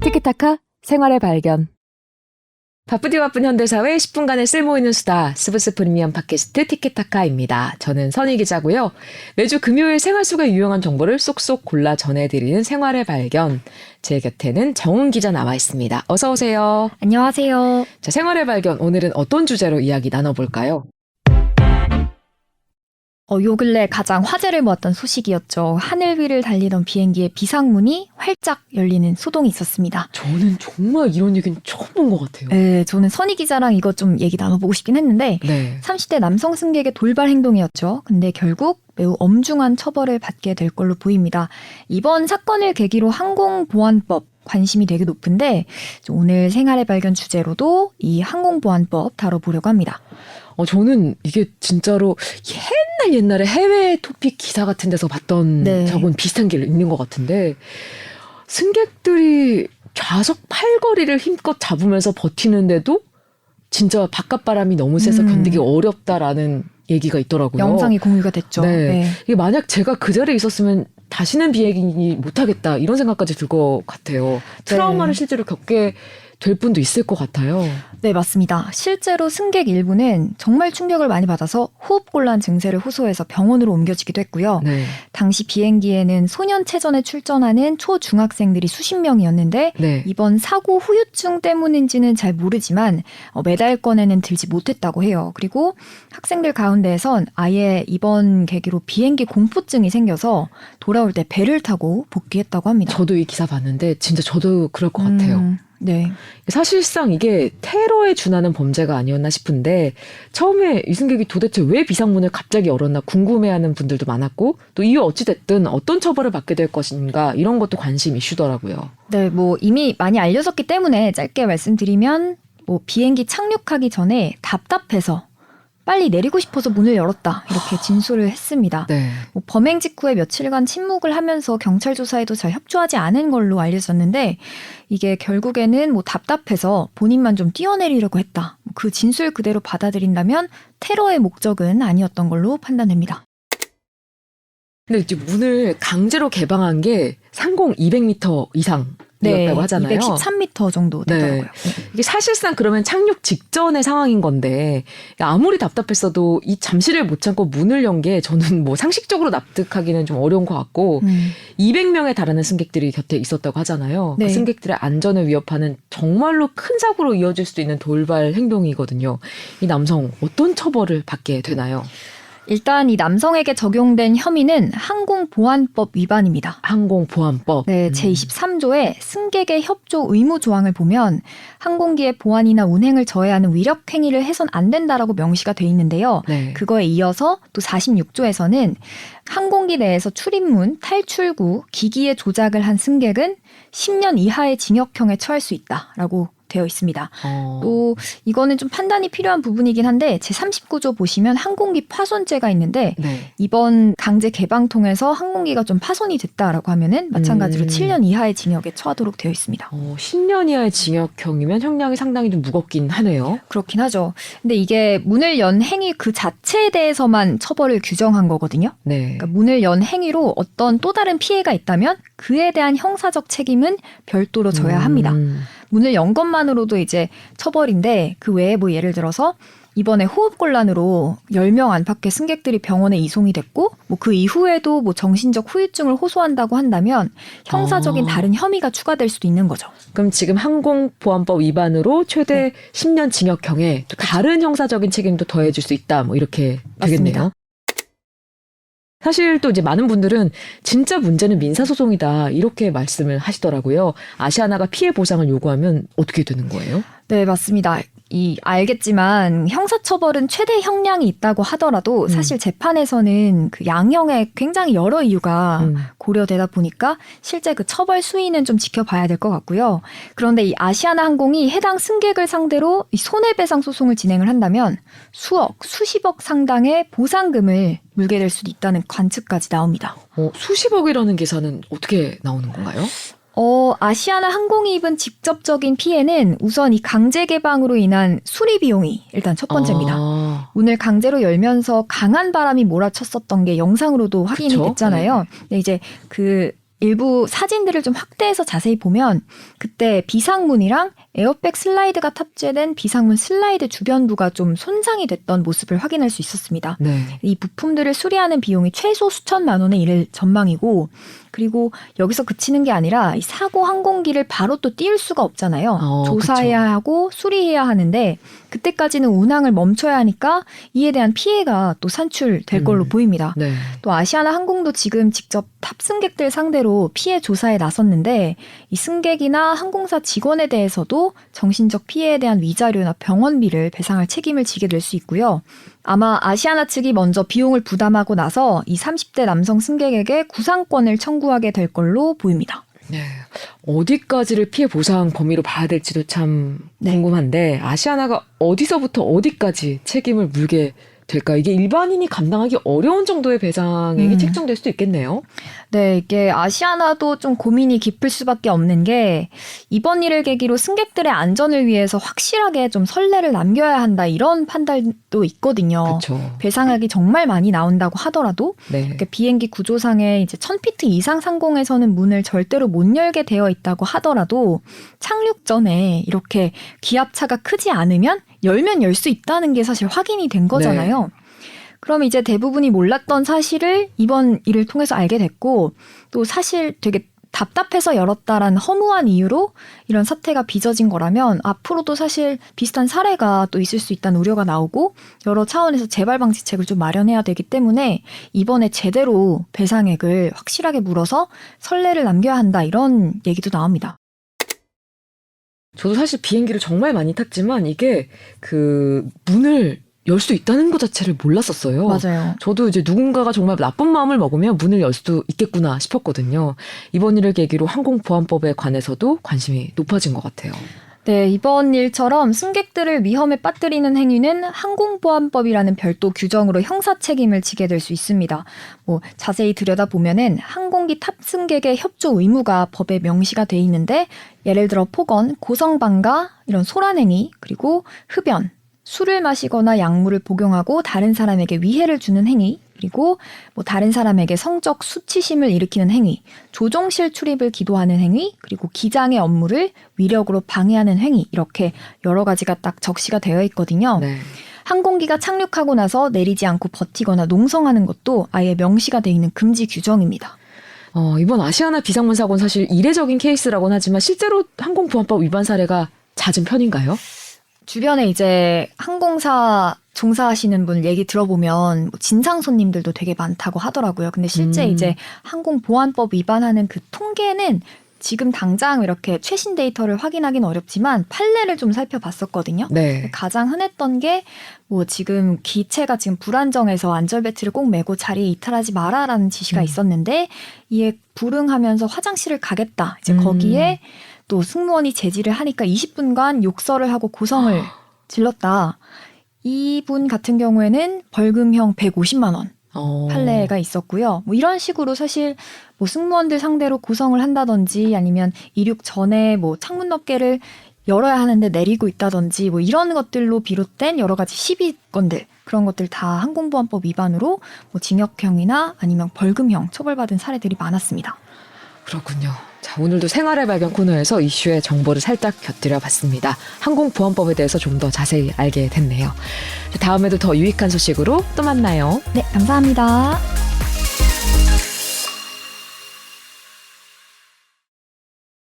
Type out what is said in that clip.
티키타카 생활의 발견. 바쁘디 바쁜 현대사회 10분간의 쓸모있는 수다 스브스 프리미엄 팟캐스트 티키타카입니다. 저는 선희 기자고요. 매주 금요일 생활 속의 유용한 정보를 쏙쏙 골라 전해드리는 생활의 발견. 제 곁에는 정은 기자 나와 있습니다. 어서 오세요. 안녕하세요. 자, 생활의 발견 오늘은 어떤 주제로 이야기 나눠볼까요? 요 근래 가장 화제를 모았던 소식이었죠. 하늘 위를 달리던 비행기의 비상문이 활짝 열리는 소동이 있었습니다. 저는 정말 이런 얘기는 처음 본 것 같아요. 네, 저는 선희 기자랑 이거 좀 얘기 나눠보고 싶긴 했는데 네. 30대 남성 승객의 돌발 행동이었죠. 근데 결국 매우 엄중한 처벌을 받게 될 걸로 보입니다. 이번 사건을 계기로 항공보안법 관심이 되게 높은데 오늘 생활의 발견 주제로도 이 항공보안법 다뤄보려고 합니다. 저는 이게 진짜로 옛날에 해외 토픽 기사 같은 데서 봤던 저건 비슷한 게 있는 것 같은데 승객들이 좌석 팔걸이를 힘껏 잡으면서 버티는데도 진짜 바깥바람이 너무 세서 견디기 어렵다라는 얘기가 있더라고요. 영상이 공유가 됐죠. 네. 이게 만약 제가 그 자리에 있었으면 다시는 비행기 못하겠다 이런 생각까지 들 것 같아요. 트라우마를 실제로 겪게 될 분도 있을 것 같아요. 네, 맞습니다. 실제로 승객 일부는 정말 충격을 많이 받아서 호흡곤란 증세를 호소해서 병원으로 옮겨지기도 했고요. 네. 당시 비행기에는 소년체전에 출전하는 초중학생들이 수십 명이었는데 이번 사고 후유증 때문인지는 잘 모르지만 메달권에는 들지 못했다고 해요. 그리고 학생들 가운데에선 아예 이번 계기로 비행기 공포증이 생겨서 돌아올 때 배를 타고 복귀했다고 합니다. 저도 이 기사 봤는데 진짜 저도 그럴 것 같아요. 네. 사실상 이게 테러에 준하는 범죄가 아니었나 싶은데 처음에 이 승객이 도대체 왜 비상문을 갑자기 열었나 궁금해하는 분들도 많았고 또 이후 어찌됐든 어떤 처벌을 받게 될 것인가 이런 것도 관심 이슈더라고요. 네, 이미 많이 알려졌기 때문에 짧게 말씀드리면 비행기 착륙하기 전에 답답해서 빨리 내리고 싶어서 문을 열었다 이렇게 진술을 했습니다. 네. 범행 직후에 며칠간 침묵을 하면서 경찰 조사에도 잘 협조하지 않은 걸로 알려졌는데 이게 결국에는 답답해서 본인만 좀 뛰어내리려고 했다. 그 진술 그대로 받아들인다면 테러의 목적은 아니었던 걸로 판단됩니다. 근데 이제 문을 강제로 개방한 게 상공 200m 이상. 이었다고 하잖아요. 213m 정도 되더라고요. 이게 사실상 그러면 착륙 직전의 상황인 건데 아무리 답답했어도 이 잠시를 못 참고 문을 연 게 저는 상식적으로 납득하기는 좀 어려운 것 같고 200명에 달하는 승객들이 곁에 있었다고 하잖아요. 네. 그 승객들의 안전을 위협하는 정말로 큰 사고로 이어질 수도 있는 돌발 행동이거든요. 이 남성 어떤 처벌을 받게 되나요? 일단 이 남성에게 적용된 혐의는 항공보안법 위반입니다. 항공보안법. 네, 제23조의 승객의 협조 의무 조항을 보면 항공기의 보안이나 운행을 저해하는 위력 행위를 해선 안 된다라고 명시가 돼 있는데요. 네. 그거에 이어서 또 46조에서는 항공기 내에서 출입문, 탈출구, 기기의 조작을 한 승객은 10년 이하의 징역형에 처할 수 있다라고 되어 있습니다. 또 이거는 좀 판단이 필요한 부분이긴 한데 제39조 보시면 항공기 파손죄가 있는데 이번 강제 개방 통해서 항공기가 좀 파손이 됐다라고 하면은 마찬가지로 7년 이하의 징역에 처하도록 되어 있습니다. 10년 이하의 징역형이면 형량이 상당히 좀 무겁긴 하네요. 그렇긴 하죠. 근데 이게 문을 연 행위 그 자체에 대해서만 처벌을 규정한 거거든요. 네. 그러니까 문을 연 행위로 어떤 또 다른 피해가 있다면 그에 대한 형사적 책임은 별도로 져야 합니다. 문을 연 것만으로도 이제 처벌인데 그 외에 예를 들어서 이번에 호흡곤란으로 10명 안팎의 승객들이 병원에 이송이 됐고 그 이후에도 정신적 후유증을 호소한다고 한다면 형사적인 다른 혐의가 추가될 수도 있는 거죠. 그럼 지금 항공보안법 위반으로 최대 10년 징역형에 또 다른 형사적인 책임도 더해질 수 있다. 이렇게 되겠네요. 맞습니다. 사실 또 이제 많은 분들은 진짜 문제는 민사소송이다 이렇게 말씀을 하시더라고요. 아시아나가 피해 보상을 요구하면 어떻게 되는 거예요? 네, 맞습니다. 알겠지만 형사처벌은 최대 형량이 있다고 하더라도 사실 재판에서는 그 양형에 굉장히 여러 이유가 고려되다 보니까 실제 그 처벌 수위는 좀 지켜봐야 될 것 같고요. 그런데 이 아시아나 항공이 해당 승객을 상대로 이 손해배상 소송을 진행을 한다면 수억, 수십억 상당의 보상금을 물게 될 수도 있다는 관측까지 나옵니다. 수십억이라는 계산은 어떻게 나오는 건가요? 아시아나 항공이 입은 직접적인 피해는 우선 이 강제 개방으로 인한 수리 비용이 일단 첫 번째입니다. 문을 강제로 열면서 강한 바람이 몰아쳤었던 게 영상으로도 확인이 그쵸? 됐잖아요. 네. 근데 이제 그 일부 사진들을 좀 확대해서 자세히 보면 그때 비상문이랑 에어백 슬라이드가 탑재된 비상문 슬라이드 주변부가 좀 손상이 됐던 모습을 확인할 수 있었습니다. 네. 이 부품들을 수리하는 비용이 최소 수천만 원에 이를 전망이고, 그리고 여기서 그치는 게 아니라 이 사고 항공기를 바로 또 띄울 수가 없잖아요. 조사해야 그쵸. 하고 수리해야 하는데 그때까지는 운항을 멈춰야 하니까 이에 대한 피해가 또 산출될 걸로 보입니다. 네. 또 아시아나 항공도 지금 직접 탑승객들 상대로 피해 조사에 나섰는데 이 승객이나 항공사 직원에 대해서도 정신적 피해에 대한 위자료나 병원비를 배상할 책임을 지게 될 수 있고요. 아마 아시아나 측이 먼저 비용을 부담하고 나서 이 30대 남성 승객에게 구상권을 청구하게 될 걸로 보입니다. 네. 어디까지를 피해 보상 범위로 봐야 될지도 참 궁금한데 아시아나가 어디서부터 어디까지 책임을 물게 될까? 이게 일반인이 감당하기 어려운 정도의 배상액이 책정될 수도 있겠네요. 네, 이게 아시아나도 좀 고민이 깊을 수밖에 없는 게 이번 일을 계기로 승객들의 안전을 위해서 확실하게 좀 선례를 남겨야 한다 이런 판단도 있거든요. 그렇죠. 배상액이 정말 많이 나온다고 하더라도 네. 이렇게 비행기 구조상에 이제 1000피트 이상 상공에서는 문을 절대로 못 열게 되어 있다고 하더라도 착륙 전에 이렇게 기압차가 크지 않으면 열면 열 수 있다는 게 사실 확인이 된 거잖아요. 네. 그럼 이제 대부분이 몰랐던 사실을 이번 일을 통해서 알게 됐고 또 사실 되게 답답해서 열었다라는 허무한 이유로 이런 사태가 빚어진 거라면 앞으로도 사실 비슷한 사례가 또 있을 수 있다는 우려가 나오고 여러 차원에서 재발 방지책을 좀 마련해야 되기 때문에 이번에 제대로 배상액을 확실하게 물어서 선례를 남겨야 한다 이런 얘기도 나옵니다. 저도 사실 비행기를 정말 많이 탔지만 이게 그 문을 열 수 있다는 것 자체를 몰랐었어요. 맞아요. 저도 이제 누군가가 정말 나쁜 마음을 먹으면 문을 열 수도 있겠구나 싶었거든요. 이번 일을 계기로 항공보안법에 관해서도 관심이 높아진 것 같아요. 네, 이번 일처럼 승객들을 위험에 빠뜨리는 행위는 항공보안법이라는 별도 규정으로 형사 책임을 지게 될 수 있습니다. 자세히 들여다보면은 항공기 탑승객의 협조 의무가 법에 명시가 돼 있는데 예를 들어 폭언, 고성방가, 이런 소란행위, 그리고 흡연, 술을 마시거나 약물을 복용하고 다른 사람에게 위해를 주는 행위, 그리고 다른 사람에게 성적 수치심을 일으키는 행위, 조종실 출입을 기도하는 행위, 그리고 기장의 업무를 위력으로 방해하는 행위 이렇게 여러 가지가 딱 적시가 되어 있거든요. 네. 항공기가 착륙하고 나서 내리지 않고 버티거나 농성하는 것도 아예 명시가 되어 있는 금지 규정입니다. 이번 아시아나 비상문 사고는 사실 이례적인 케이스라고는 하지만 실제로 항공보안법 위반 사례가 잦은 편인가요? 주변에 이제 항공사 종사하시는 분 얘기 들어보면 진상 손님들도 되게 많다고 하더라고요. 근데 실제 이제 항공보안법 위반하는 그 통계는 지금 당장 이렇게 최신 데이터를 확인하기는 어렵지만 판례를 좀 살펴봤었거든요. 네. 가장 흔했던 게 지금 기체가 지금 불안정해서 안전벨트를 꼭 매고 자리에 이탈하지 마라라는 지시가 있었는데 이에 불응하면서 화장실을 가겠다. 이제 거기에 또 승무원이 제지를 하니까 20분간 욕설을 하고 고성을 질렀다. 이분 같은 경우에는 벌금형 150만 원 판례가 있었고요. 이런 식으로 사실 승무원들 상대로 고성을 한다든지 아니면 이륙 전에 창문 몇 개를 열어야 하는데 내리고 있다든지 이런 것들로 비롯된 여러 가지 시비건들 그런 것들 다 항공보안법 위반으로 징역형이나 아니면 벌금형 처벌받은 사례들이 많았습니다. 그렇군요. 자, 오늘도 생활의 발견 코너에서 이슈의 정보를 살짝 곁들여 봤습니다. 항공보안법에 대해서 좀 더 자세히 알게 됐네요. 다음에도 더 유익한 소식으로 또 만나요. 네, 감사합니다.